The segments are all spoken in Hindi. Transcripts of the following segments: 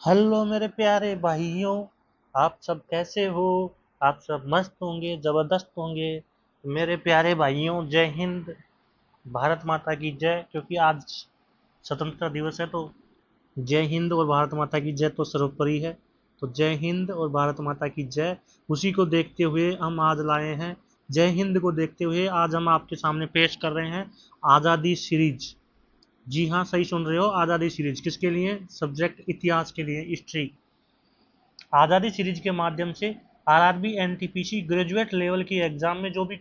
हेलो मेरे प्यारे भाइयों। आप सब कैसे हो? आप सब मस्त होंगे, ज़बरदस्त होंगे। मेरे प्यारे भाइयों, जय हिंद। भारत माता की जय। क्योंकि आज स्वतंत्रता दिवस है, तो जय हिंद और भारत माता की जय तो सर्वोपरि है। तो जय हिंद और भारत माता की जय। उसी को देखते हुए हम आज लाए हैं, जय हिंद को देखते हुए आज हम आपके सामने पेश कर रहे हैं आज़ादी सीरीज। जी हाँ, सही सुन रहे हो, आज़ादी सीरीज। किसके लिए? सब्जेक्ट इतिहास के लिए, हिस्ट्री। आज़ादी सीरीज के माध्यम से आरआरबी एनटीपीसी ग्रेजुएट लेवल की एग्जाम में जो भी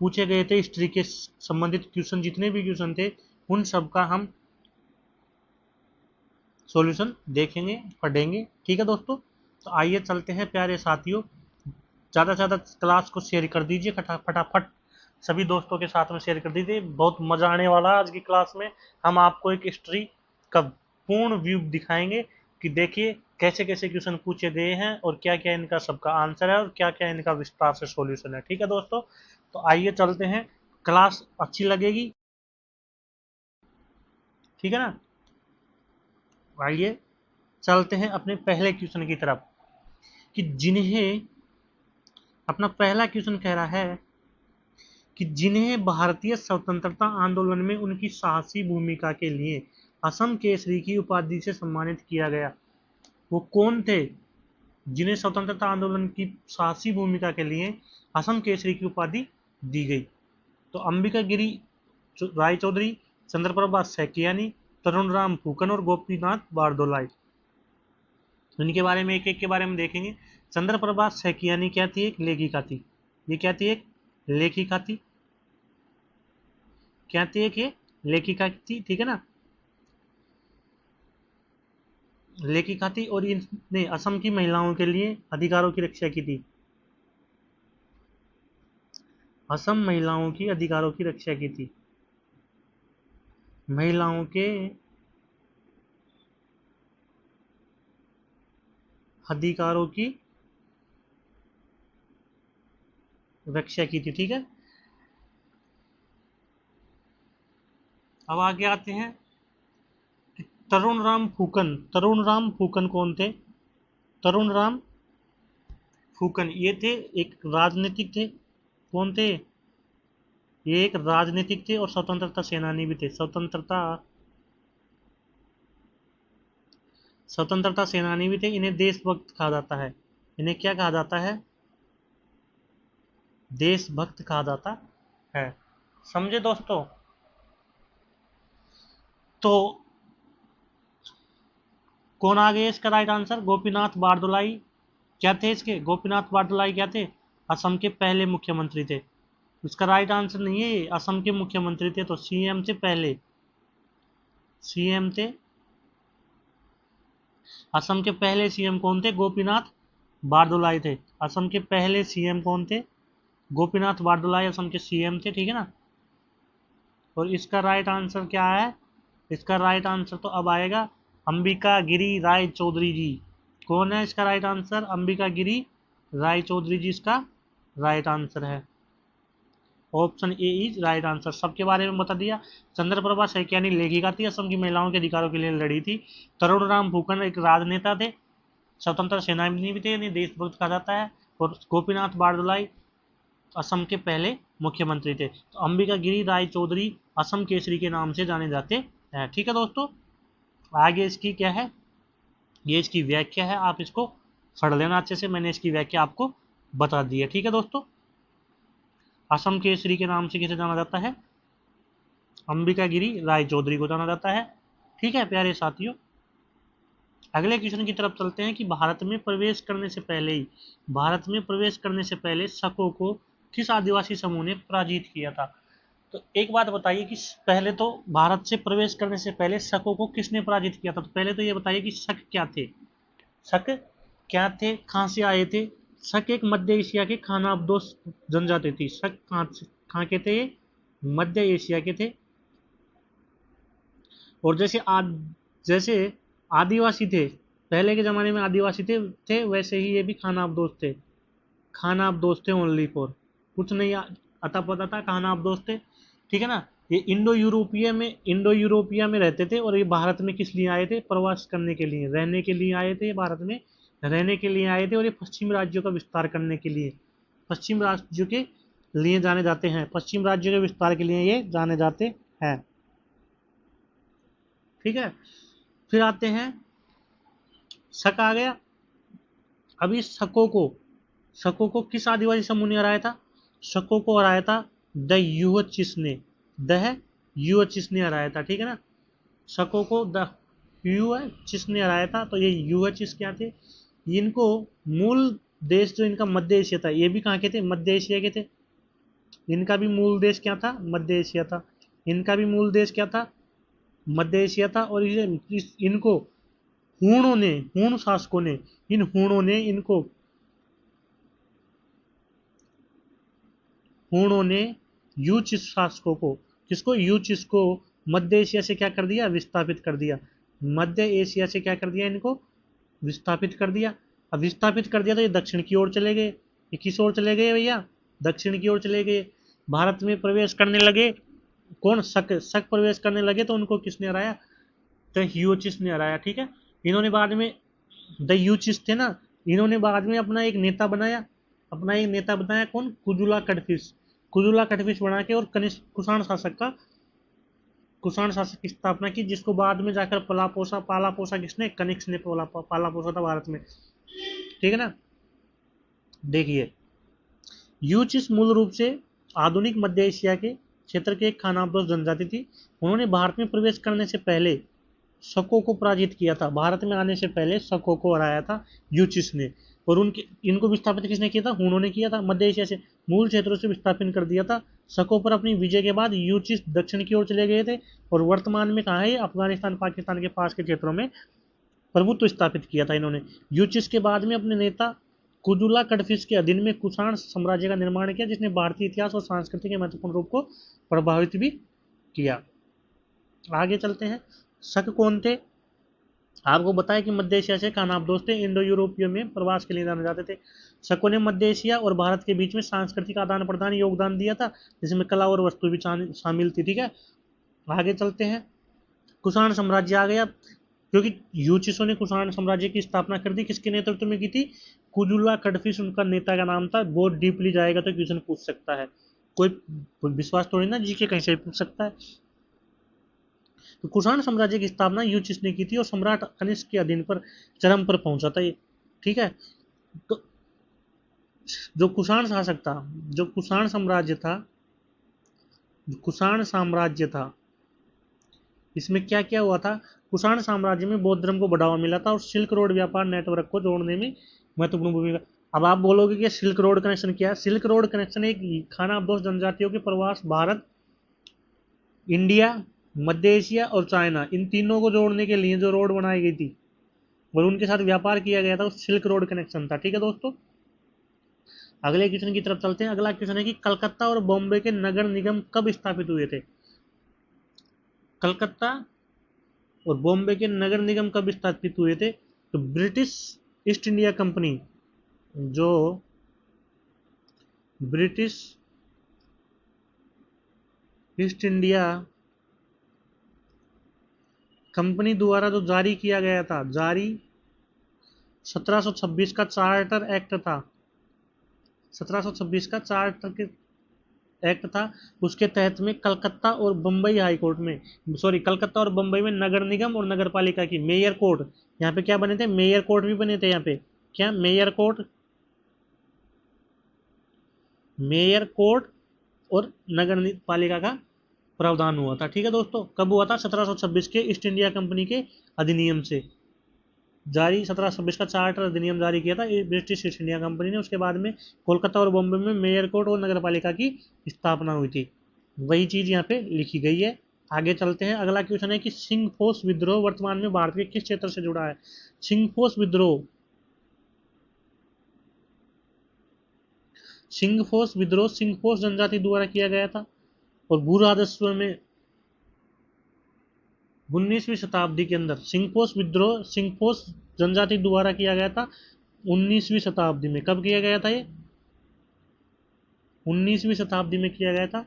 पूछे गए थे हिस्ट्री के संबंधित क्वेश्चन, जितने भी क्वेश्चन थे, उन सब का हम सॉल्यूशन देखेंगे, पढ़ेंगे। ठीक है दोस्तों, तो आइए चलते हैं प्यारे साथियों। ज़्यादा से ज़्यादा क्लास को शेयर कर दीजिए, फटाफट सभी दोस्तों के साथ में शेयर कर दीजिए। बहुत मज़ा आने वाला है आज की क्लास में। हम आपको एक हिस्ट्री का पूर्ण व्यू दिखाएंगे कि देखिए कैसे कैसे क्वेश्चन पूछे गए हैं और क्या क्या इनका सबका आंसर है और क्या क्या इनका विस्तार से सॉल्यूशन है। ठीक है दोस्तों, तो आइए चलते हैं। क्लास अच्छी लगेगी, ठीक है ना? आइए चलते हैं अपने पहले क्वेश्चन की तरफ, कि जिन्हें अपना पहला क्वेश्चन कह रहा है कि जिन्हें भारतीय स्वतंत्रता आंदोलन में उनकी साहसी भूमिका के लिए असम केसरी की उपाधि से सम्मानित किया गया, वो कौन थे? जिन्हें स्वतंत्रता आंदोलन की साहसी भूमिका के लिए असम केसरी की उपाधि दी गई। तो अंबिका गिरी राय चौधरी, चंद्रप्रभा सैकियानी, तरुण राम फूकन और गोपीनाथ बारदोलाई। इनके बारे में एक एक के बारे में देखेंगे। चंद्रप्रभा सैकियानी क्या थी? एक लेखिका थी। ये क्या थी? एक लेखिका थी। क्या थी? एक ये लेखिका थी, ठीक है ना? लेखिका थी और इनने असम की महिलाओं के लिए अधिकारों की रक्षा की थी। असम महिलाओं की अधिकारों की रक्षा की थी। महिलाओं के अधिकारों की रक्षा की थी, ठीक है। अब आगे आते हैं कि तरुण राम फूकन कौन थे? तरुण राम फूकन ये थे, एक राजनीतिक थे। कौन थे? ये एक राजनीतिक थे और स्वतंत्रता सेनानी भी थे। स्वतंत्रता सेनानी भी थे। इन्हें देशभक्त कहा जाता है। इन्हें क्या कहा जाता है? देशभक्त कहा जाता है। समझे दोस्तों? तो कौन आ गया इसका राइट आंसर? गोपीनाथ बारदुलाई। क्या थे इसके? गोपीनाथ बारदुलाई क्या थे? असम के पहले मुख्यमंत्री थे। इसका राइट आंसर नहीं है ये, असम के मुख्यमंत्री थे, तो सीएम थे पहले। सीएम थे। असम के पहले सीएम कौन थे? गोपीनाथ बारदुलाई थे। असम के पहले सीएम कौन थे? गोपीनाथ बारदुलाई असम के सीएम थे, ठीक है ना? और इसका राइट आंसर क्या है? इसका राइट आंसर तो अब आएगा अंबिका गिरी राय चौधरी जी। कौन है इसका राइट आंसर? अंबिका गिरी राय चौधरी जी इसका राइट आंसर है। Option A is right answer. सबके बारे में बता दिया। चंद्रप्रभा सैकियानी लेखिका थी, असम की महिलाओं के अधिकारों के लिए लड़ी थी। तरुण राम फूकन एक राजनेता थे, स्वतंत्रता सेनानी भी थे, यानी देशभक्त कहा जाता है। और गोपीनाथ बारदुलाई असम के पहले मुख्यमंत्री थे। तो अंबिका गिरी राय चौधरी असम केसरी के नाम से जाने जाते हैं। ठीक है दोस्तों, आगे इसकी क्या है? ये इसकी व्याख्या है, आप इसको पढ़ लेना अच्छे से। मैंने इसकी व्याख्या आपको बता दी है, ठीक है दोस्तों। असम केसरी के नाम से किसे जाना जाता है? अंबिका गिरी राय चौधरी को जाना जाता है। ठीक है प्यारे साथियों, अगले क्वेश्चन की तरफ चलते हैं कि भारत में प्रवेश करने से पहले शकों को किस आदिवासी समूह ने पराजित किया था? तो एक बात बताइए कि पहले तो भारत से प्रवेश करने से पहले शकों को किसने पराजित किया था? तो पहले तो ये बताइए कि शक क्या थे? शक क्या थे? कहाँ से आए थे? शक एक मध्य एशिया के खानाबदोश जनजाति थी। शक कहाँ के थे? मध्य एशिया के थे। और जैसे आदिवासी थे, पहले के ज़माने में आदिवासी थे, वैसे ही ये भी खानाबदोश थे। खानाबदोश थे ओनली फॉर, कुछ नहीं आता पता था, खानाबदोश थे, ठीक है ना? ये इंडो यूरोपिया में रहते थे, और ये भारत में किस लिए आए थे? प्रवास करने के लिए, रहने के लिए आए थे, ये भारत में रहने के लिए आए थे, और ये पश्चिम राज्यों का विस्तार करने के लिए, पश्चिम राज्यों के लिए जाने जाते हैं, पश्चिम राज्यों के विस्तार के लिए ये जाने जाते हैं। ठीक है, फिर आते हैं, शक आ गया। अभी शकों को किस आदिवासी समूह ने हराया था? शकों को हराया था द यूएचइस ने, द यूएचइस ने हराया था, ठीक है ना। शकों को द यूएचइस ने हराया था। तो ये यूएचइस क्या थे? इनको मूल देश जो इनका मध्य एशिया था, ये भी कहाँ के थे? मध्य एशिया के थे। इनका भी मूल देश क्या था? मध्य एशिया था। इनका भी मूल देश क्या था? मध्य एशिया था। और इनको हूण शासकों ने, इन हूणों ने इनको, हूणों ने यूचिस शासकों को, किसको? यूचिस को मध्य एशिया से क्या कर दिया? विस्थापित कर दिया। मध्य एशिया से क्या कर दिया? इनको विस्थापित कर दिया। अब विस्थापित कर दिया तो ये दक्षिण की ओर चले गए। ये किस ओर चले गए भैया? दक्षिण की ओर चले गए। भारत में प्रवेश करने लगे। कौन? शक प्रवेश करने लगे, तो उनको किसने हराया? द यूचिस ने हराया। ठीक है, इन्होंने बाद में, द यूचिस थे ना, इन्होंने बाद में अपना एक नेता बनाया। अपना एक नेता बनाया, कौन? कुजुला कटफिश। कुजुला कटफिश बना के, और कनिष्क कुषाण शासक की स्थापना की, जिसको बाद में जाकर पाला पोसा किसने? कनिष्क ने पाला पोसा था भारत में। ठीक है ना। देखिए, यूचिस मूल रूप से आधुनिक मध्य एशिया के क्षेत्र के एक खानाबदोश जनजाति थी। उन्होंने भारत में प्रवेश करने से पहले शकों को पराजित किया था। भारत में आने से पहले शकों को हराया था यूचिस ने। और उनके इनको विस्थापित किसने किया था? उन्होंने किया था। मध्य एशिया से मूल क्षेत्रों से विस्थापित कर दिया था। शकों पर अपनी विजय के बाद यूचिस दक्षिण की ओर चले गए थे, और वर्तमान में कहाँ है? अफगानिस्तान पाकिस्तान के पास के क्षेत्रों में प्रभुत्व स्थापित किया था इन्होंने। यूचिस के बाद में अपने नेता कुजुला कड़फिश के अधीन में कुषाण साम्राज्य का निर्माण किया, जिसने भारतीय इतिहास और संस्कृति के महत्वपूर्ण रूप को प्रभावित भी किया। आगे चलते हैं। शक कौन थे? आपको बताया कि मध्य एशिया से खानाबदोश थे, इंडो यूरोपियो में प्रवास के लिए जाने जाते थे। शकों ने मध्य एशिया और भारत के बीच में सांस्कृतिक आदान प्रदान योगदान दिया था, जिसमें कला और वस्तु भी शामिल थी। ठीक है, आगे चलते हैं। कुषाण साम्राज्य आ गया, क्योंकि यूचिसो ने कुषाण साम्राज्य की स्थापना कर दी। किसके नेतृत्व में की थी? कुजुला कड़फिश उनका नेता का नाम था। बहुत डीपली जाएगा तो क्वेश्चन पूछ सकता है, कोई विश्वास थोड़ी ना, जीके कहीं से पूछ सकता है। तो कुषाण साम्राज्य की स्थापना यूचिस ने की थी, और सम्राट कनिष्क के अधीन पर चरम पर पहुंचा था ये। ठीक है, तो जो कुषाण शासक था, जो कुषाण साम्राज्य था, कुषाण साम्राज्य था, इसमें क्या क्या हुआ था? कुषाण साम्राज्य में बौद्ध धर्म को बढ़ावा मिला था, और सिल्क रोड व्यापार नेटवर्क को जोड़ने में महत्वपूर्ण भूमिका। अब आप बोलोगे कि सिल्क रोड कनेक्शन क्या है? सिल्क रोड कनेक्शन एक खानाबदोश जनजातियों के प्रवास भारत, इंडिया, मध्य एशिया और चाइना, इन तीनों को जोड़ने के लिए जो रोड बनाई गई थी और उनके साथ व्यापार किया गया था, वो सिल्क रोड कनेक्शन था। ठीक है दोस्तों, अगले क्वेश्चन की तरफ चलते हैं। अगला क्वेश्चन है कि कलकत्ता और बॉम्बे के नगर निगम कब स्थापित हुए थे? कलकत्ता और बॉम्बे के नगर निगम कब स्थापित हुए थे? तो ब्रिटिश ईस्ट इंडिया कंपनी, जो ब्रिटिश ईस्ट इंडिया कंपनी द्वारा जो जारी किया गया था, जारी 1726 का चार्टर एक्ट था, 1726 का चार्टर के एक्ट था, उसके तहत में कलकत्ता और बम्बई हाई कोर्ट में, सॉरी, कलकत्ता और बम्बई में नगर निगम और नगर पालिका की मेयर कोर्ट, यहाँ पे क्या बने थे? मेयर कोर्ट भी बने थे यहाँ पे। क्या? मेयर कोर्ट, मेयर कोर्ट और नगर पालिका का प्रावधान हुआ था। ठीक है दोस्तों, कब हुआ था? 1726 के ईस्ट इंडिया कंपनी के अधिनियम से जारी, 1726 का चार्टर अधिनियम जारी किया था ब्रिटिश ईस्ट इंडिया कंपनी ने। उसके बाद में कोलकाता और बॉम्बे में मेयर कोर्ट और नगर पालिका की स्थापना हुई थी। वही चीज यहाँ पे लिखी गई है। आगे चलते हैं। अगला क्वेश्चन है कि सिंगफोस विद्रोह वर्तमान में भारत के किस क्षेत्र से जुड़ा है? सिंगफोस विद्रोह, सिंगफोस जनजाति द्वारा किया गया था, और भू राजस्व में 19वीं शताब्दी के अंदर सिंगफोस विद्रोह सिंगफोस जनजाति द्वारा किया गया था। 19वीं शताब्दी में कब किया गया था ये? 19वीं शताब्दी में किया गया था।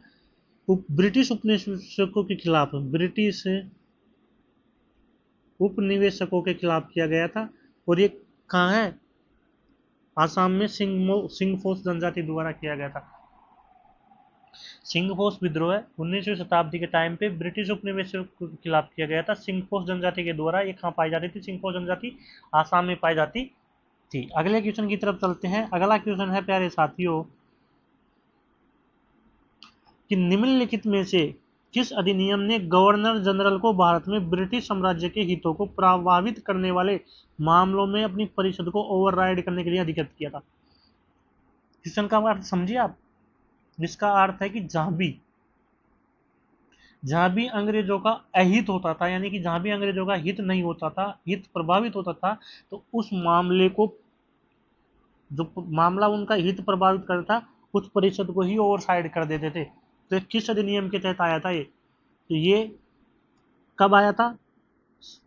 ब्रिटिश उपनिवेशकों के खिलाफ, ब्रिटिश उपनिवेशकों के खिलाफ किया गया था। और ये कहाँ है? आसाम में सिंगफोस जनजाति द्वारा किया गया था। सिंगफोस विद्रोह 19वीं शताब्दी के टाइम पे ब्रिटिश उपनिवेशों के खिलाफ किया गया था सिंगफोस जनजाति के द्वारा। ये कहाँ पाई जाती थी? सिंगफोस जनजाति आसाम में पाई जाती थी। अगले क्वेश्चन की तरफ चलते हैं। अगला क्वेश्चन है प्यारे साथियों कि निम्नलिखित में से किस अधिनियम ने गवर्नर जनरल को भारत में ब्रिटिश साम्राज्य के हितों को प्रभावित करने वाले मामलों में अपनी परिषद को ओवरराइड करने के लिए अधिकृत किया था? क्वेश्चन का अर्थ समझिए आप, जिसका अर्थ है कि जहां भी अंग्रेजों का अहित होता था, यानी कि जहां भी अंग्रेजों का हित नहीं होता था, हित प्रभावित होता था, तो उस मामले को, जो मामला उनका हित प्रभावित करता, उस परिषद को ही ओवरसाइड कर देते थे। तो किस अधिनियम के तहत आया था ये? तो ये कब आया था?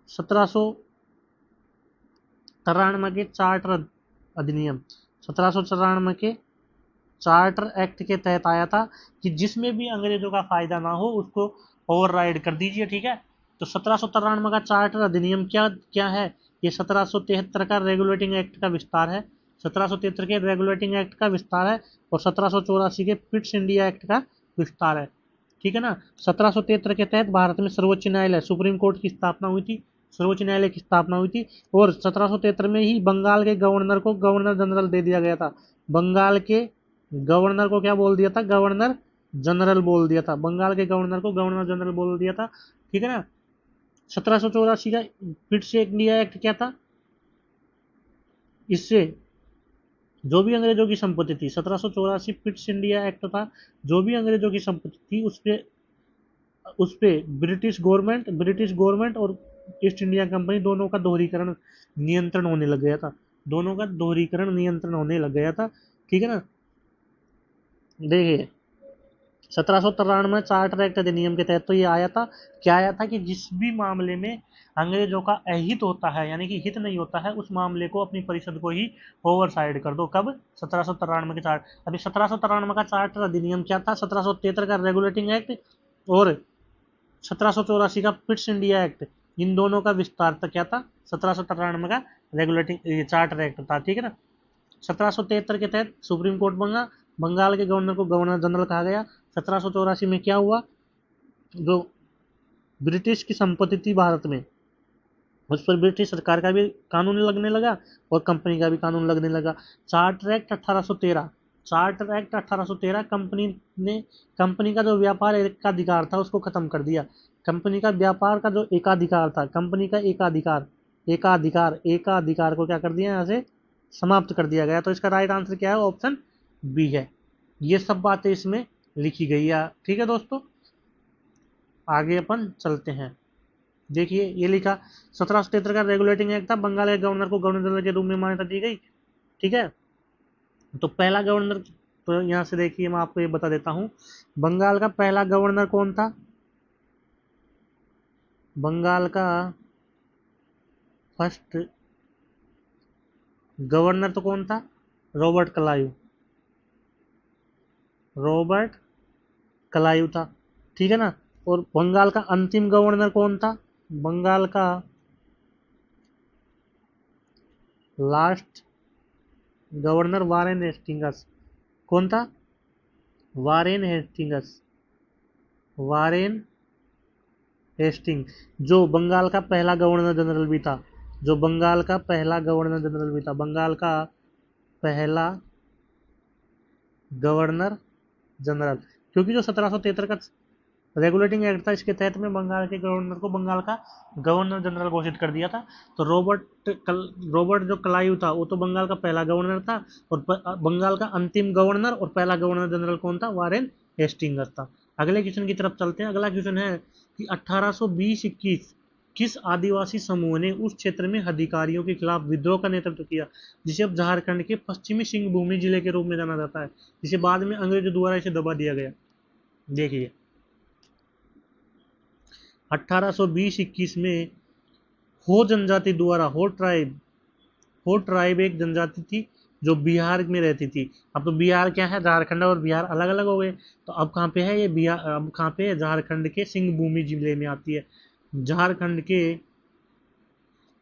1793 के चार्टर अधिनियम, 1794 के चार्टर एक्ट के तहत आया था कि जिसमें भी अंग्रेजों का फायदा ना हो उसको ओवरराइड कर दीजिए। ठीक है, तो 1793 का चार्टर अधिनियम क्या क्या है? ये 1773 का रेगुलेटिंग एक्ट का विस्तार है, 1773 के रेगुलेटिंग एक्ट का विस्तार है, और 1784 के पिट्स इंडिया एक्ट का विस्तार है। ठीक है ना। 1773 के तहत भारत में सर्वोच्च न्यायालय, सुप्रीम कोर्ट की स्थापना हुई थी, सर्वोच्च न्यायालय की स्थापना हुई थी। और 1773 में ही बंगाल के गवर्नर को गवर्नर जनरल दे दिया गया था। बंगाल के गवर्नर को क्या बोल दिया था? गवर्नर जनरल बोल दिया था। बंगाल के गवर्नर को गवर्नर जनरल बोल दिया था। ठीक है ना। 1784 का पिट्स इंडिया एक्ट क्या था? इससे जो भी अंग्रेजों की संपत्ति थी, 1784 पिट्स इंडिया एक्ट था, जो भी अंग्रेजों की संपत्ति थी उस पे ब्रिटिश गवर्नमेंट और ईस्ट इंडिया कंपनी दोनों का दोहरीकरण नियंत्रण होने लग गया था। दोनों का दोहरीकरण नियंत्रण होने लग गया था। ठीक है ना। देखिए 1793 चार्टर एक्ट अधिनियम के तहत तो ये आया था। क्या आया था? कि जिस भी मामले में अंग्रेजों का अहित होता है, यानी कि हित नहीं होता है, उस मामले को अपनी परिषद को ही ओवरसाइड कर दो। कब? 1793 के चार्ट। अभी 1793 का चार्टर अधिनियम क्या था? 1773 का रेगुलेटिंग एक्ट और 1784 का पिट्स इंडिया एक्ट, इन दोनों का विस्तार था। क्या था? 1793 का रेगुलेटिंग चार्टर एक्ट था। ठीक है ना। 1773 के तहत सुप्रीम कोर्ट बना, बंगाल के गवर्नर को गवर्नर जनरल कहा गया। 1784 में क्या हुआ? जो ब्रिटिश की संपत्ति थी भारत में, उस पर ब्रिटिश सरकार का भी कानून लगने लगा और कंपनी का भी कानून लगने लगा। Charter act 1813, charter act 1813 company का जो व्यापार एकाधिकार था उसको खत्म कर दिया। कंपनी का व्यापार का जो एकाधिकार था, कंपनी का एकाधिकार को क्या कर दिया? यहाँ से समाप्त कर दिया गया। तो इसका राइट आंसर क्या है? ऑप्शन बी है। ये सब बातें इसमें लिखी गई है। ठीक है दोस्तों, आगे अपन चलते हैं। देखिए ये लिखा 1773 का रेगुलेटिंग एक्ट था, बंगाल के गवर्नर को गवर्नर जनरल के रूप में मान्यता दी गई। ठीक है, तो पहला गवर्नर, तो यहाँ से देखिए मैं आपको ये बता देता हूँ, बंगाल का पहला गवर्नर कौन था? बंगाल का फर्स्ट गवर्नर तो कौन था? रॉबर्ट क्लाइव था। ठीक है ना। और बंगाल का अंतिम गवर्नर कौन था? बंगाल का लास्ट गवर्नर वारेन हेस्टिंगस। कौन था? Warren Hastings. वारेन हेस्टिंग, जो बंगाल का पहला गवर्नर जनरल भी था, जो बंगाल का पहला गवर्नर जनरल भी था, बंगाल का पहला गवर्नर जनरल। क्योंकि जो 1773 का रेगुलेटिंग एक्ट था, इसके तहत में बंगाल के गवर्नर को बंगाल का गवर्नर जनरल घोषित कर दिया था। तो रॉबर्ट जो क्लाइव था वो तो बंगाल का पहला गवर्नर था, और बंगाल का अंतिम गवर्नर और पहला गवर्नर जनरल कौन था? वारेन हेस्टिंग्स था। अगले क्वेश्चन की तरफ चलते हैं। अगला क्वेश्चन है कि 1820-21 किस आदिवासी समूह ने उस क्षेत्र में अधिकारियों के खिलाफ विद्रोह का नेतृत्व किया, जिसे अब झारखंड के पश्चिमी सिंहभूमि जिले के रूप में जाना जाता है, जिसे बाद में अंग्रेजों द्वारा इसे दबा दिया गया? देखिए 1820-21 में हो जनजाति द्वारा, हो ट्राइब एक जनजाति थी, जो बिहार में रहती थी। अब तो बिहार क्या है, झारखंड और बिहार अलग अलग हो गए। तो अब कहाँ पे है ये बिहार, अब कहाँ पे है, झारखंड के सिंहभूमि जिले में आती है। झारखंड के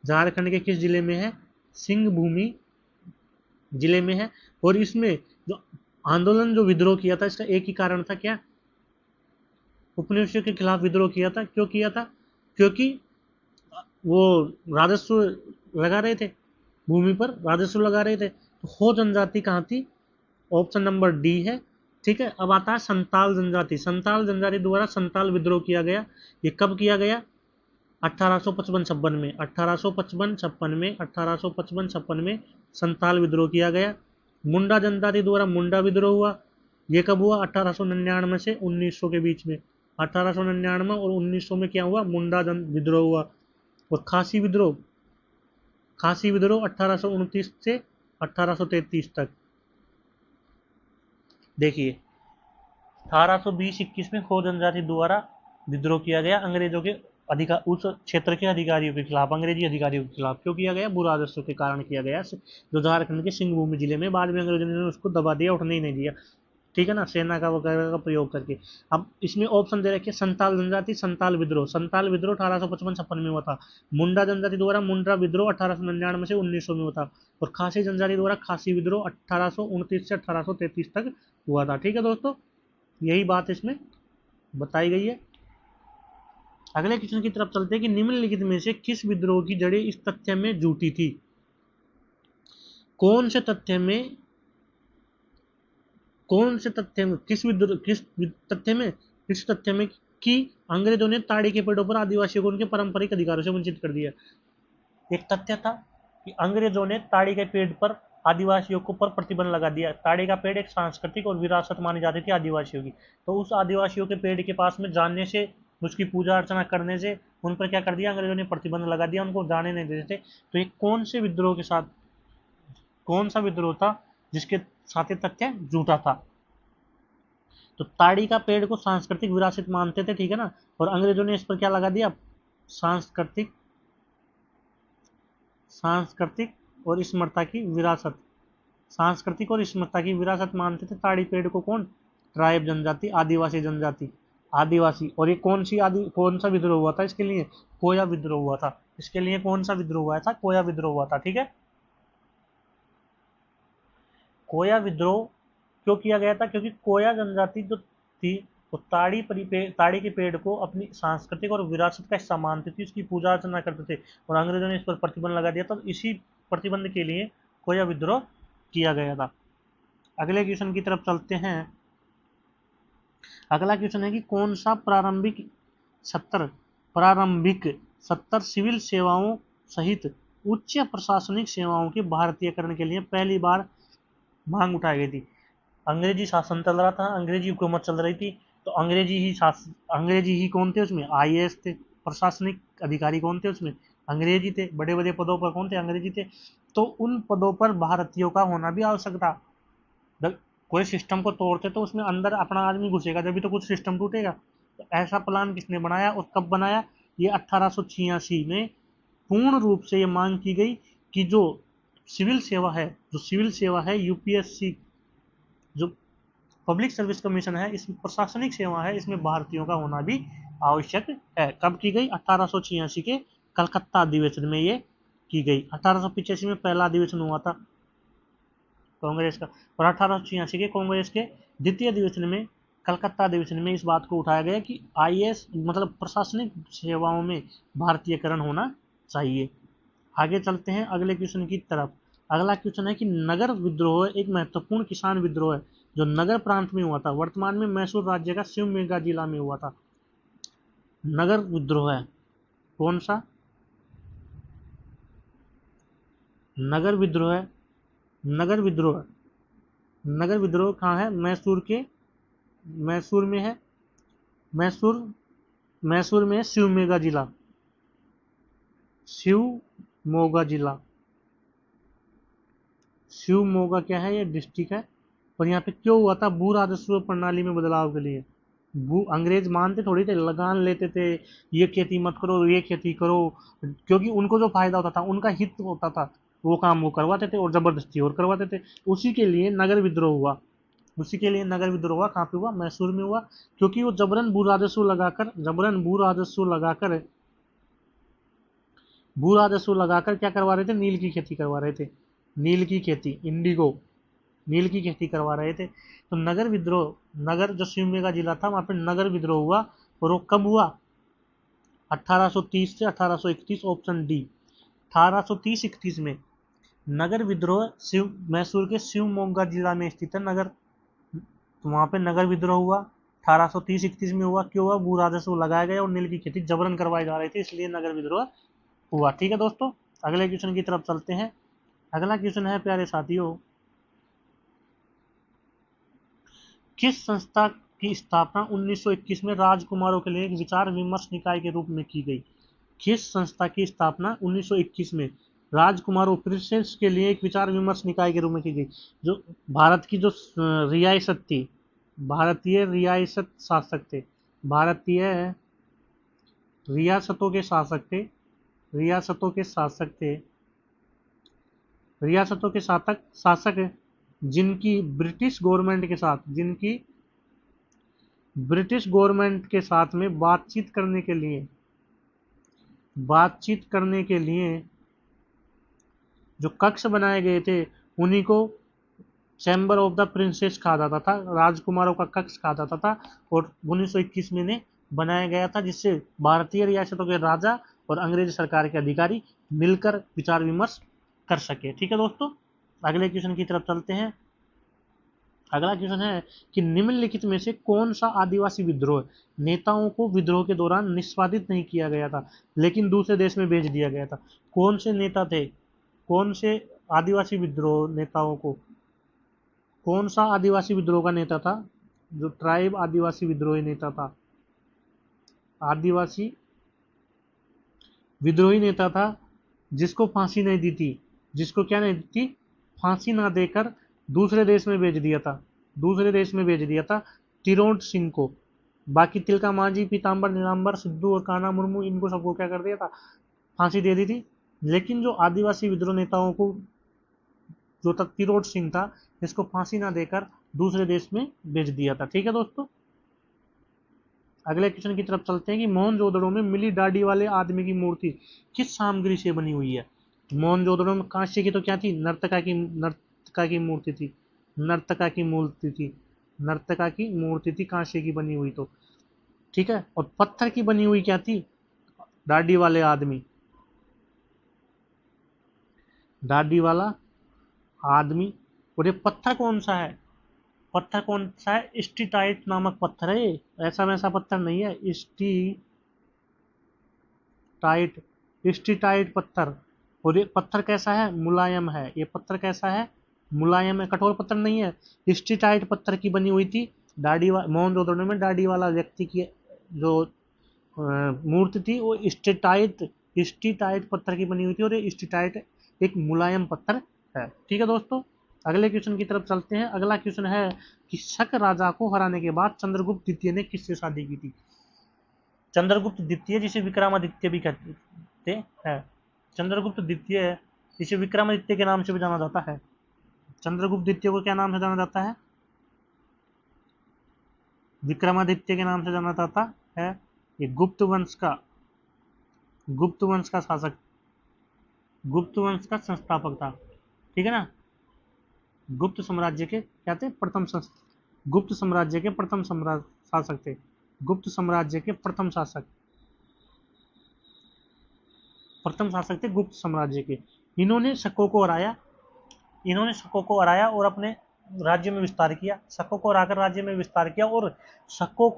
झारखंड के किस जिले में है, सिंहभूमि जिले में है। और इसमें जो आंदोलन, जो विद्रोह किया था, इसका एक ही कारण था, क्या, उपनिवेशों के खिलाफ विद्रोह किया था। क्यों किया था, क्योंकि वो राजस्व लगा रहे थे, भूमि पर राजस्व लगा रहे थे। तो हो जनजाति कहाँ थी, ऑप्शन नंबर डी है। ठीक है, अब आता है संताल जनजाति। संताल जनजाति द्वारा संताल विद्रोह किया गया। ये कब किया गया, 1855-56 में, 1855-56 में, 1855-56 में संताल विद्रोह किया गया। मुंडा जनजाति द्वारा मुंडा विद्रोह हुआ। ये कब हुआ, 1899 से 1900 के बीच में। 1899 और 1900 में क्या हुआ, मुंडा जन विद्रोह हुआ। और खासी विद्रोह 1829 से 1833 तक। देखिए 1820-21 में खो जनजाति द्वारा विद्रोह किया गया अंग्रेजों के अधिकार, उस क्षेत्र के अधिकारियों के खिलाफ, अंग्रेजी अधिकारियों के खिलाफ। क्यों किया गया, भू राजस्व के कारण किया गया, जो झारखंड के सिंहभूमि जिले में। बाद में अंग्रेजों ने उसको दबा दिया, उठने ही नहीं दिया। ठीक है ना, सेना का वगैरह का प्रयोग करके। अब इसमें ऑप्शन दे रखे संताल जनजाति, संताल विद्रोह। संताल विद्रोह 1855-56 में हुआ था। मुंडा जनजाति द्वारा मुंडा विद्रोह 1899 से 1900 में हुआ था। और खासी जनजाति द्वारा खासी विद्रोह 1829 से 1833 तक हुआ था। ठीक है दोस्तों, यही बात इसमें बताई गई है। अगले क्वेश्चन की तरफ चलते हैं कि निम्नलिखित में से किस विद्रोह की जड़ें इस तथ्य में जुटी थी। कौन से तथ्य में, कौन से तथ्य में, किस तथ्य में कि अंग्रेजों ने ताड़ी के पेड़ों पर आदिवासियों को उनके पारंपरिक अधिकारों से वंचित कर दिया। एक तथ्य था कि अंग्रेजों ने ताड़ी के पेड़ पर आदिवासियों को पर प्रतिबंध लगा दिया। ताड़ी का पेड़ एक सांस्कृतिक और विरासत मानी जाती थी आदिवासियों की। तो उस आदिवासियों के पेड़ के पास में जाने से, उसकी पूजा अर्चना करने से उन पर क्या कर दिया अंग्रेजों ने, प्रतिबंध लगा दिया, उनको जाने नहीं देते थे। तो ये कौन से विद्रोह के साथ, कौन सा विद्रोह था जिसके साथ ये तथ्य जुटा था। तो ताड़ी का पेड़ को सांस्कृतिक विरासत मानते थे, ठीक है ना, और अंग्रेजों ने इस पर क्या लगा दिया, सांस्कृतिक सांस्कृतिक और स्मृति की विरासत। सांस्कृतिक और स्मृति की विरासत मानते थे ताड़ी पेड़ को। कौन, ट्राइब जनजाति, आदिवासी जनजाति, आदिवासी। और ये कौन सा विद्रोह हुआ था इसके लिए, कोया विद्रोह हुआ था। इसके लिए कौन सा विद्रोह हुआ था, कोया विद्रोह हुआ था। ठीक है, कोया विद्रोह क्यों किया गया था, क्योंकि कोया जनजाति जो थी वो ताड़ी के पेड़ को अपनी सांस्कृतिक और विरासत का हिस्सा मानती थी, उसकी पूजा अर्चना करते थे, और अंग्रेजों ने इस पर प्रतिबंध लगा दिया था। इसी प्रतिबंध के लिए कोया विद्रोह किया गया था। अगले क्वेश्चन की तरफ चलते हैं। अगला क्वेश्चन है कि कौन सा प्रारंभिक 70 सिविल सेवाओं सहित उच्च प्रशासनिक सेवाओं के भारतीयकरण के लिए पहली बार मांग उठाई गई थी। अंग्रेजी शासन चल रहा था, अंग्रेजी हुकूमत चल रही थी। तो अंग्रेजी ही कौन थे उसमें, आईएएस थे। प्रशासनिक अधिकारी कौन थे उसमें, अंग्रेजी थे। बड़े बड़े पदों पर कौन थे, अंग्रेजी थे। तो उन पदों पर भारतीयों का होना भी आवश्यक था। कोई सिस्टम को तोड़ते तो उसमें अंदर अपना आदमी घुसेगा, जब भी तो कुछ सिस्टम टूटेगा। तो ऐसा प्लान किसने बनाया और कब बनाया, ये 1886 में पूर्ण रूप से ये मांग की गई कि जो सिविल सेवा है यूपीएससी, जो पब्लिक सर्विस कमीशन है, इसमें प्रशासनिक सेवा है, इसमें भारतीयों का होना भी आवश्यक है। कब की गई, 1886 के कलकत्ता अधिवेशन में ये की गई। 1885 में पहला अधिवेशन हुआ था कांग्रेस का, और 1886 के कांग्रेस के द्वितीय अधिवेशन में, कलकत्ता अधिवेशन में इस बात को उठाया गया कि आईएएस मतलब प्रशासनिक सेवाओं में भारतीयकरण होना चाहिए। आगे चलते हैं अगले क्वेश्चन की तरफ। अगला क्वेश्चन है कि नगर विद्रोह एक महत्वपूर्ण किसान विद्रोह है जो नगर प्रांत में हुआ था। वर्तमान में मैसूर राज्य का शिवमोगा जिला में हुआ था। नगर विद्रोह है कौन सा, नगर विद्रोह है, नगर विद्रोह कहाँ है, मैसूर में है। मैसूर मैसूर में शिवमोगा जिला, शिवमोगा क्या है, ये डिस्ट्रिक्ट है। और यहाँ पे क्यों हुआ था, भू राजस्व प्रणाली में बदलाव के लिए। भू अंग्रेज मानते थोड़ी थे, लगान लेते थे, ये खेती मत करो, ये खेती करो, क्योंकि उनको जो फायदा होता था, उनका हित होता था। वो काम वो करवाते थे और ज़बरदस्ती और करवाते थे। उसी के लिए नगर विद्रोह हुआ। उसी के लिए नगर विद्रोह हुआ। कहाँ पे हुआ? मैसूर में हुआ। क्योंकि वो भू राजस्व लगाकर क्या करवा रहे थे? नील की खेती करवा रहे थे। नील की खेती, इंडिगो, नील की खेती करवा रहे थे। तो नगर विद्रोह, नगर जो शिवमेगा जिला था वहां पे नगर विद्रोह हुआ। और वो कब हुआ? 1830 से 1831, ऑप्शन डी। 1830-31 में नगर विद्रोह शिव मैसूर के शिवमोगा जिला में स्थित है नगर। तो वहां पे नगर विद्रोह हुआ 1830-31 में हुआ। क्यों हुआ? भू राजस्व लगाया गया और नील की खेती जबरन करवाई जा रही थी, इसलिए नगर विद्रोह हुआ। ठीक है दोस्तों, अगले क्वेश्चन की तरफ चलते हैं। अगला क्वेश्चन है प्यारे साथियों, किस संस्था की स्थापना 1921 में राजकुमारों के लिए एक विचार विमर्श निकाय के रूप में की गई? किस संस्था की स्थापना 1921 में राजकुमारों प्रिंसेस के लिए एक विचार विमर्श निकाय के रूप में की गई? जो भारत की जो रियासत थी, भारतीय रियासत शासक थे, भारतीय रियासतों के शासक थे, रियासतों के शासक थे, रियासतों के शासक जिनकी ब्रिटिश गवर्नमेंट के साथ में बातचीत करने के लिए जो कक्ष बनाए गए थे, उन्हीं को चैम्बर ऑफ द प्रिंसेस कहा जाता था, राजकुमारों का कक्ष कहा जाता था। और 1921 में ने बनाया गया था, जिससे भारतीय रियासतों के राजा और अंग्रेज सरकार के अधिकारी मिलकर विचार विमर्श कर सके। ठीक है दोस्तों, अगले क्वेश्चन की तरफ चलते हैं। अगला क्वेश्चन है कि निम्नलिखित में से कौन सा आदिवासी विद्रोह नेताओं को विद्रोह के दौरान निष्पादित नहीं किया गया था, लेकिन दूसरे देश में भेज दिया गया था? कौन से नेता थे? कौन से आदिवासी विद्रोह नेताओं को, कौन सा आदिवासी विद्रोह का नेता था जो ट्राइब आदिवासी विद्रोही नेता था? आदिवासी विद्रोही नेता था जिसको फांसी नहीं दी थी, जिसको क्या नहीं दी थी? फांसी ना देकर दूसरे देश में भेज दिया था, दूसरे देश में भेज दिया था, तिरोट सिंह को। बाकी तिलका मांझी, पीताम्बर, नीलाम्बर, सिद्धू और कान्हा मुर्मू, इनको सबको क्या कर दिया था? फांसी दे दी थी। लेकिन जो आदिवासी विद्रोह नेताओं को जो था तिरोट सिंह था, जिसको फांसी ना देकर दूसरे देश में भेज दिया था। ठीक है दोस्तों, अगले क्वेश्चन की तरफ चलते हैं कि मोहनजोदड़ो में मिली दाढ़ी वाले आदमी की मूर्ति किस सामग्री से बनी हुई है? मोहनजोदड़ो में कांस्य की तो क्या थी? नर्तका की मूर्ति थी, नर्तका की मूर्ति थी, नर्तका की मूर्ति थी कांस्य की बनी हुई तो। ठीक है, और पत्थर की बनी हुई क्या थी? दाढ़ी वाले आदमी, दाढ़ी वाला आदमी। और ये पत्थर कौन सा है? पत्थर कौन सा है? स्टीटाइट नामक पत्थर है ये, ऐसा वैसा पत्थर नहीं है। स्टीटाइट, स्टीटाइट पत्थर। और ये पत्थर कैसा है? मुलायम है। ये पत्थर कैसा है? मुलायम है, कठोर पत्थर नहीं है। स्टीटाइट पत्थर की बनी हुई थी। मोहनजोदड़ो में दाढ़ी वाला व्यक्ति की जो मूर्ति थी वो स्टीटाइट पत्थर की बनी हुई थी। और ये स्टीटाइट एक मुलायम पत्थर है। ठीक है दोस्तों, अगले क्वेश्चन की तरफ चलते हैं। अगला क्वेश्चन है कि शक राजा को हराने के बाद चंद्रगुप्त द्वितीय ने किससे शादी की थी? चंद्रगुप्त द्वितीय, जिसे विक्रमादित्य भी कहते हैं, चंद्रगुप्त द्वितीय जिसे विक्रमादित्य के नाम से भी जाना जाता है, चंद्रगुप्त द्वितीय को क्या नाम से जाना जाता है? विक्रमादित्य के नाम से जाना जाता है। ये गुप्त वंश का शासक, गुप्त वंश का संस्थापक था। ठीक है ना, गुप्त साम्राज्य के क्या थे? गुप्त साम्राज्य के प्रथम शासक थे, गुप्त साम्राज्य के प्रथम शासक थे गुप्त साम्राज्य के। इन्होंने शकों को हराया, इन्होंने शकों को हराया और अपने राज्य में विस्तार किया, शकों को हराकर राज्य में विस्तार किया। और शकों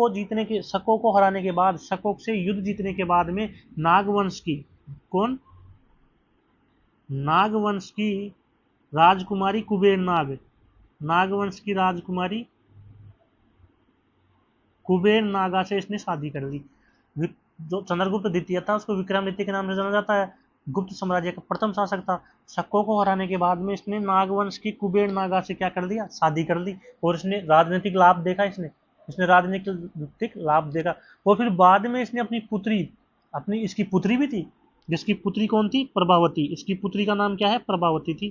को हराने के बाद, शकों से युद्ध जीतने के बाद में नागवंश की, कौन? नागवंश की राजकुमारी नागवंश की राजकुमारी कुबेर नागा से इसने शादी कर ली। जो चंद्रगुप्त द्वितीय था उसको विक्रमादित्य के नाम से जाना जाता है, गुप्त साम्राज्य का प्रथम शासक था। शकों को हराने के बाद में इसने नागवंश की कुबेर नागा से क्या कर दिया? शादी कर ली। और इसने राजनीतिक लाभ देखा, इसने राजनीतिक लाभ देखा। और फिर बाद में इसने अपनी पुत्री, इसकी पुत्री भी थी, जिसकी पुत्री कौन थी? प्रभावती। इसकी पुत्री का नाम क्या है? प्रभावती थी।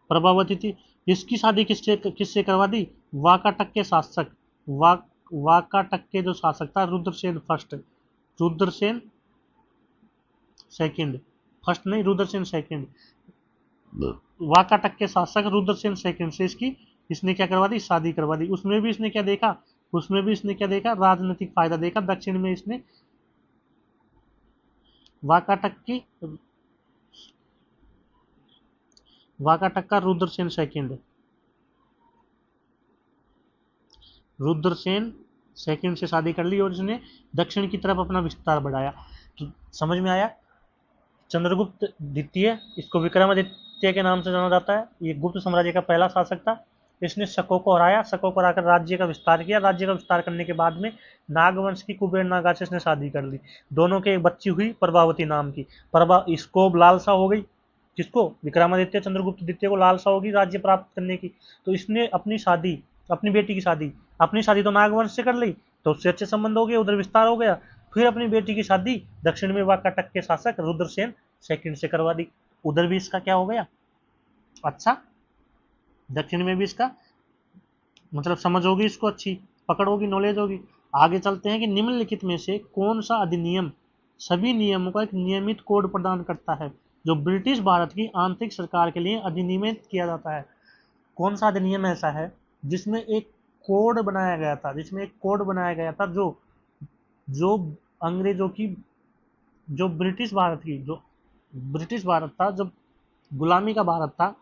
प्रभावती थी। इसकी शादी किससे किससे करवा दी? वाकाटक के शासक वाकाटक के जो शासक था Rudrasen first, Rudrasen second, first नहीं रुद्रसेन सेकंड, वाकाटक के शासक रुद्रसेन सेकंड से इसने क्या करवा दी? शादी करवा दी। उसमें भी इसने क्या देखा? राजनीतिक फायदा देखा। दक्षिण में इसने वाकाटक का रुद्रसेन सेकंड, से शादी कर ली और इसने दक्षिण की तरफ अपना विस्तार बढ़ाया। तो समझ में आया? चंद्रगुप्त द्वितीय, इसको विक्रमादित्य के नाम से जाना जाता है, ये गुप्त साम्राज्य का पहला शासक था। इसने शकों को हराया, शकों को हराकर राज्य का विस्तार किया। राज्य का विस्तार करने के बाद में नागवंश की कुबेर नागा से इसने शादी कर ली। दोनों के एक बच्ची हुई प्रभावती नाम की। इसको लालसा हो गई, किसको? विक्रमादित्य चंद्रगुप्त द्वितीय को लालसा होगी राज्य प्राप्त करने की। तो इसने अपनी बेटी की शादी, तो नागवंश से कर ली, तो उससे अच्छे संबंध हो गए, उधर विस्तार हो गया। फिर अपनी बेटी की शादी दक्षिण में वाकाटक के शासक रुद्रसेन सेकंड से करवा दी। उधर भी इसका क्या हो गया? अच्छा, दक्षिण में भी इसका मतलब समझ होगी, इसको अच्छी पकड़ होगी, नॉलेज होगी। आगे चलते हैं कि निम्नलिखित में से कौन सा अधिनियम सभी नियमों का एक नियमित कोड प्रदान करता है जो ब्रिटिश भारत की आंतरिक सरकार के लिए अधिनियमित किया जाता है? कौन सा अधिनियम ऐसा है जिसमें एक कोड बनाया गया था जो जो अंग्रेजों की, जो ब्रिटिश भारत था, जब गुलामी का भारत था,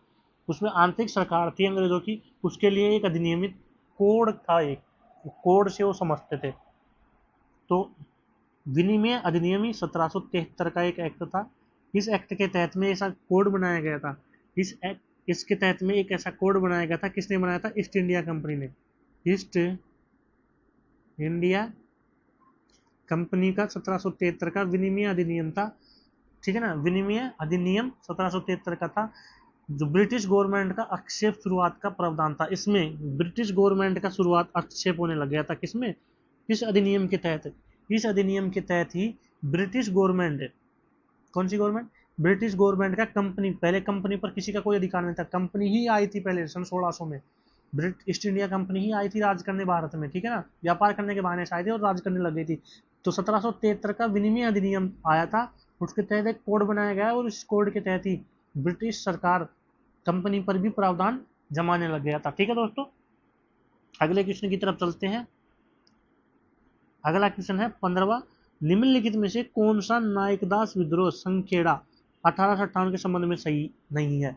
उसमें आंतरिक सरकार थी अंग्रेजों की, उसके लिए एक अधिनियमित कोड था। एक कोड से वो समझते थे। तो विनिमय अधिनियम 1773 का एक एक्ट था। इस एक्ट के तहत में ऐसा कोड बनाया गया था। इसके तहत में एक ऐसा कोड बनाया गया था। किसने बनाया था? ईस्ट इंडिया कंपनी ने। ईस्ट इंडिया कंपनी का 1773 का विनिमय अधिनियम था, ठीक है ना। विनिमय अधिनियम 1773 का था, जो ब्रिटिश गवर्नमेंट का आक्षेप शुरुआत का प्रावधान था। इसमें ब्रिटिश गवर्नमेंट का शुरुआत आक्षेप होने लग गया था। किसमें? इस अधिनियम के तहत। इस अधिनियम के तहत ही ब्रिटिश गवर्नमेंट, कौन सी गवर्नमेंट? ब्रिटिश गवर्नमेंट का पहले कंपनी पर किसी का कोई अधिकार नहीं था। कंपनी ही आई थी पहले सन 1600 में। ईस्ट इंडिया कंपनी ही आई थी राज करने भारत में, ठीक है ना। व्यापार करने के बहाने से आई थी और राज करने लग गई थी। तो 1773 का विनिमय अधिनियम आया था, उसके तहत एक कोड बनाया गया और इस कोड के तहत ही ब्रिटिश सरकार कंपनी पर भी प्रावधान जमाने लग गया था। ठीक है दोस्तों, अगले क्वेश्चन की तरफ चलते हैं। अगला क्वेश्चन है 15वां। निम्नलिखित में से कौन सा नायकदास विद्रोह संखेड़ा 1858 के संबंध में सही नहीं है?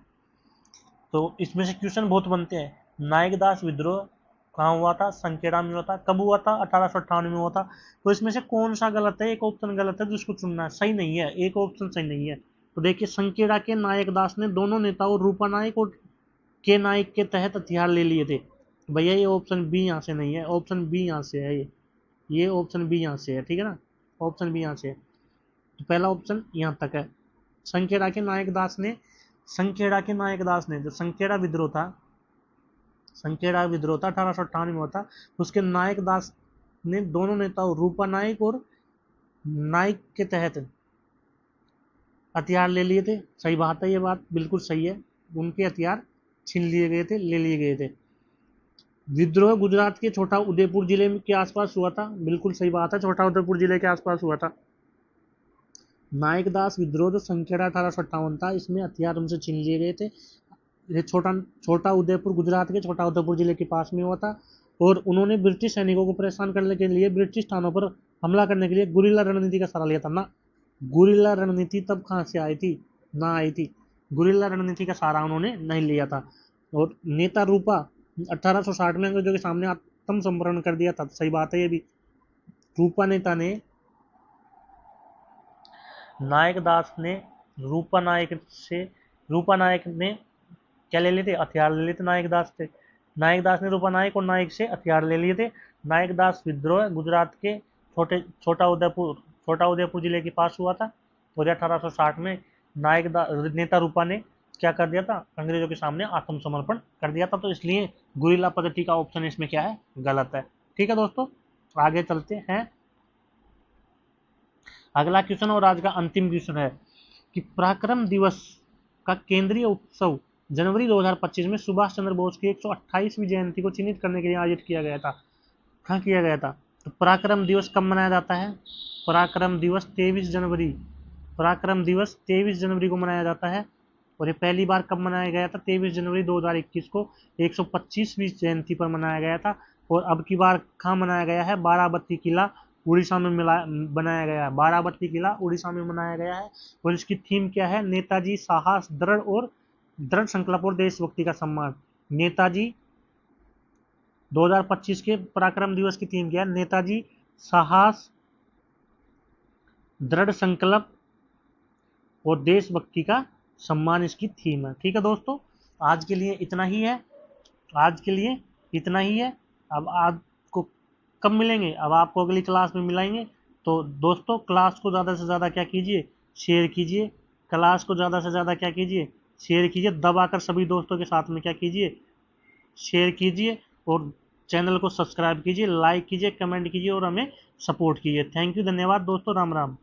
तो इसमें से क्वेश्चन बहुत बनते हैं। नायकदास विद्रोह कहाँ हुआ था? संखेड़ा में हुआ था। कब हुआ था? 1858 में हुआ था। तो इसमें से कौन सा गलत है? एक ऑप्शन गलत है, जिसको चुनना है। सही नहीं है, एक ऑप्शन सही नहीं है। तो देखिए, संखेड़ा के नायकदास ने दोनों नेताओं रूपा नायक और के नायक के तहत हथियार ले लिए थे। भैया ये ऑप्शन बी यहाँ से नहीं है, ऑप्शन बी यहाँ से है। ये ऑप्शन बी यहाँ से है, ठीक है ना। ऑप्शन बी यहाँ से है। तो पहला ऑप्शन यहाँ तक है। संखेड़ा के नायकदास ने जो संखेड़ा विद्रोह था 1858 में हुआ था। उसके नायकदास ने दोनों नेताओं रूपा नायक और नायक के तहत हथियार ले लिए थे। सही बात है, ये बात बिल्कुल सही है। उनके हथियार छीन लिए गए थे, ले लिए गए थे। विद्रोह गुजरात के छोटा उदयपुर जिले के आसपास हुआ था। बिल्कुल सही बात है, छोटा उदयपुर जिले के आसपास हुआ था। नायकदास विद्रोह जो संखेड़ा 1858 था, इसमें हथियार उनसे छीन लिए गए थे। ये छोटा उदयपुर, गुजरात के छोटा उदयपुर जिले के पास में हुआ था। और उन्होंने ब्रिटिश सैनिकों को परेशान करने के लिए, ब्रिटिश स्थानों पर हमला करने के लिए गुरिल्ला रणनीति का सहारा लिया था ना। गुरिल्ला रणनीति तब कहाँ से आई थी? ना आई थी। गुरिल्ला रणनीति का सहारा उन्होंने नहीं लिया था। और नेता रूपा 1860 में अंग्रेजों के सामने आत्मसमर्पण कर दिया था। सही बात है ये भी। रूपा नेता ने नायकदास ने रूपा नायक ने क्या ले लिए थे? हथियार ले लिए थे। नायकदास ने रूपा नायक और नायक से हथियार ले लिए थे। नायकदास विद्रोह गुजरात के छोटा उदयपुर जिले के पास हुआ था। और 1860 में नेता रूपा ने क्या कर दिया था? अंग्रेजों के सामने आत्मसमर्पण कर दिया था। तो इसलिए गुरिल्ला पद्धति का ऑप्शन इसमें क्या है? गलत है। ठीक है दोस्तों, आगे चलते हैं। अगला क्वेश्चन और आज का अंतिम क्वेश्चन है कि पराक्रम दिवस का केंद्रीय उत्सव जनवरी 2025 में सुभाष चंद्र बोस की 128वीं जयंती को चिन्हित करने के लिए आयोजित किया गया था। कहाँ किया गया था? तो पराक्रम दिवस कब मनाया जाता है? पराक्रम दिवस 23 जनवरी, पराक्रम दिवस 23 जनवरी को मनाया जाता है। और ये पहली बार कब मनाया गया था? 23 जनवरी 2021 को 125वीं जयंती पर मनाया गया था। और अब की बार कहाँ मनाया गया है? बाराबती किला उड़ीसा में बनाया गया है। बाराबती किला उड़ीसा में बनाया गया है। और इसकी थीम क्या है? नेताजी साहस, दृढ़ संकल्प और देशभक्ति का सम्मान। नेताजी 2025 के पराक्रम दिवस की थीम क्या है? नेताजी साहस, दृढ़ संकल्प और देशभक्ति का सम्मान इसकी थीम है। ठीक है दोस्तों, आज के लिए इतना ही है। आज के लिए इतना ही है। अब आपको कब मिलेंगे? अब आपको अगली क्लास में मिलाएंगे। तो दोस्तों क्लास को ज़्यादा से ज़्यादा क्या कीजिए? शेयर कीजिए। क्लास को ज़्यादा से ज़्यादा क्या कीजिए? शेयर कीजिए। दबाकर सभी दोस्तों के साथ में क्या कीजिए? शेयर कीजिए। और चैनल को सब्सक्राइब कीजिए, लाइक कीजिए, कमेंट कीजिए और हमें सपोर्ट कीजिए। थैंक यू, धन्यवाद दोस्तों, राम राम।